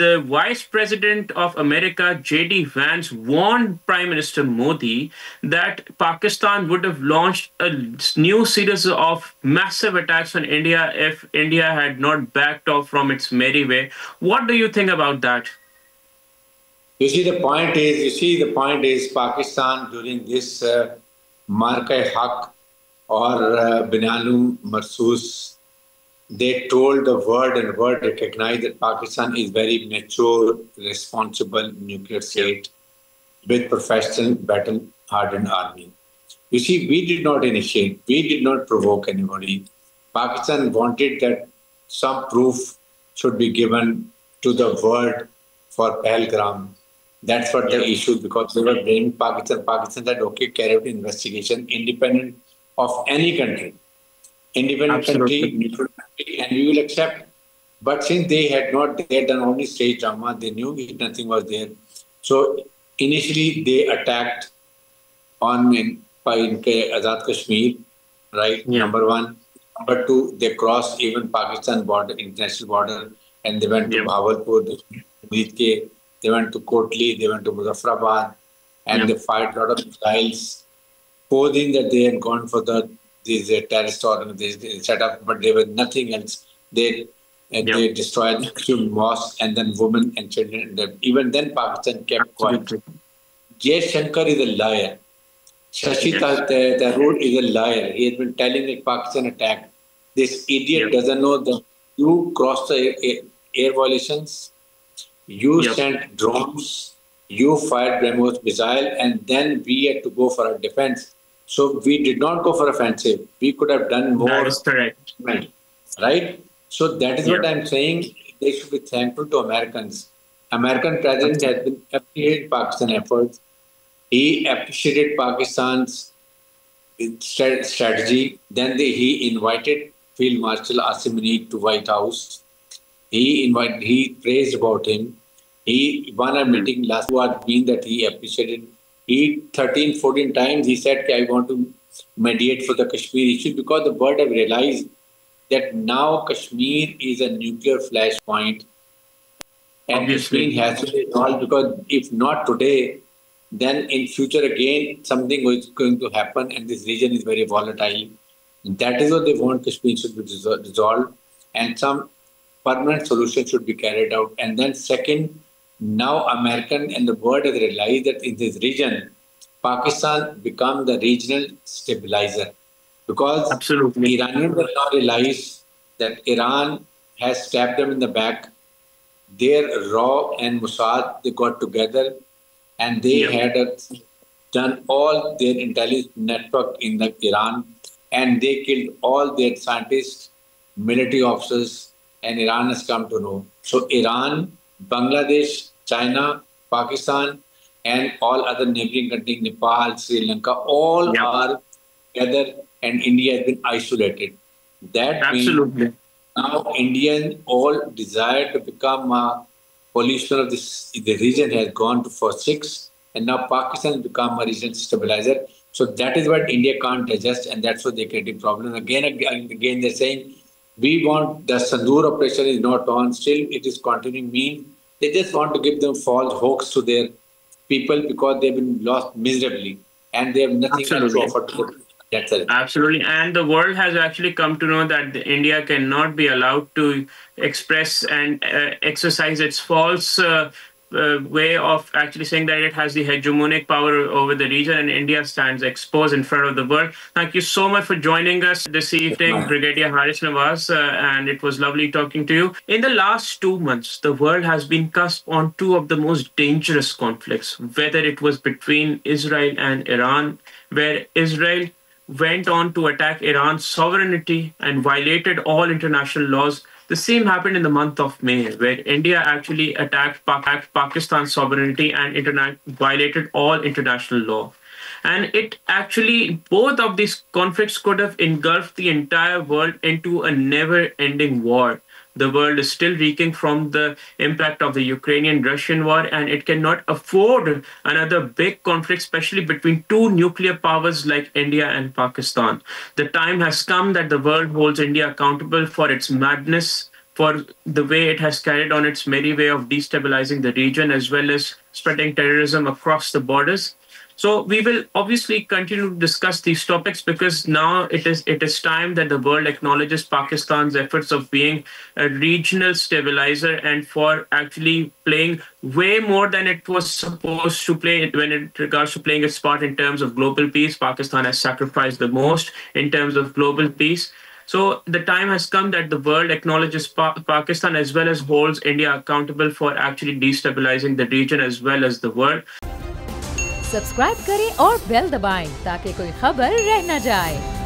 the Vice President of America, J.D. Vance, warned Prime Minister Modi that Pakistan would have launched a new series of massive attacks on India if India had not backed off from its merry way. What do you think about that? The point is Pakistan during this Marka-e-Haq or Binalum Marsus, they told the world and the world recognized that Pakistan is very mature, responsible nuclear Yeah. state with professional battle-hardened army. You see, we did not initiate, we did not provoke anybody. Pakistan wanted that some proof should be given to the world for Pahalgam. That's what the Yeah. issue, because they were blaming Pakistan. Pakistan said, okay, carry out investigation independent of any country, independent country, Absolutely. neutral country, and we will accept. But since they had done only stage drama, they knew nothing was there. So initially they attacked on in Azad Kashmir, right? Yeah. Number one. Number two, they crossed even Pakistan border, international border, and they went to Yeah. Bahawalpur, they went to Kotli, they went to Muzaffarabad, and Yeah. they fired a lot of missiles, posing that they had gone for these terrorist organizations set up, but they were nothing else. They Yeah. they destroyed few mosques and then women and children. Even then, Pakistan kept quiet. Absolutely. Jay Shankar is a liar. Shashi Yes. Tharoor is a liar. He has been telling that Pakistan attacked. This Yeah. idiot doesn't know that you crossed the air violations, you Yeah. sent drones, you fired BrahMos missile, and then we had to go for our defense. So we did not go for offensive. We could have done That is more, correct. right? So that is Yeah. what I'm saying. They should be thankful to Americans. American president has been appreciated Pakistan efforts. He appreciated Pakistan's strategy. Then he invited Field Marshal Asim Munir to White House. He praised about him. He won a Mm. meeting last what mean that he appreciated. He 13, 14 times he said, I want to mediate for the Kashmir issue, because the world have realized that now Kashmir is a nuclear flashpoint and Kashmir Obviously. has to be resolved, because if not today, then in future again something is going to happen, and this region is very volatile. That is what they want. Kashmir should be resolved, and some permanent solution should be carried out. And then second, now American and the world has realized that in this region, Pakistan become the regional stabilizer, because Absolutely. Iranians have now realized that Iran has stabbed them in the back. Their Raw and Mossad, they got together and they Yeah. had done all their intelligence network in the Iran, and they killed all their scientists, military officers, and Iran has come to know. So Iran, Bangladesh, China, Pakistan, and all other neighboring countries, Nepal, Sri Lanka, all Yeah. are together, and India has been isolated. That means Absolutely. now Indians all desire to become a pollution of the region has gone to for six, and now Pakistan has become a regional stabilizer. So that is what India can't digest, and that's what they create a problem. Again, they're saying we want the Sandur operation is not on, still it is continuing. Mean they just want to give them false hopes to their people, because they've been lost miserably and they have nothing else to Absolutely. offer to them. That's it. Absolutely. And the world has actually come to know that India cannot be allowed to express and exercise its false way of actually saying that it has the hegemonic power over the region, and India stands exposed in front of the world. Thank you so much for joining us this evening, Brigadier Haris Nawaz, and it was lovely talking to you. In the last 2 months, the world has been cusp on two of the most dangerous conflicts, whether it was between Israel and Iran, where Israel went on to attack Iran's sovereignty and violated all international laws. The same happened in the month of May, where India actually attacked Pakistan's sovereignty and violated all international law. And it actually, both of these conflicts could have engulfed the entire world into a never ending war. The world is still reeking from the impact of the Ukrainian Russian war, and it cannot afford another big conflict, especially between two nuclear powers like India and Pakistan. The time has come that the world holds India accountable for its madness, for the way it has carried on its merry way of destabilizing the region as well as spreading terrorism across the borders. So we will obviously continue to discuss these topics because now it is time that the world acknowledges Pakistan's efforts of being a regional stabilizer and for actually playing way more than it was supposed to play when it regards to playing its part in terms of global peace. Pakistan has sacrificed the most in terms of global peace. So the time has come that the world acknowledges Pakistan as well as holds India accountable for actually destabilizing the region as well as the world. Subscribe करें और bell दबाएं ताकि कोई खबर रह न जाए।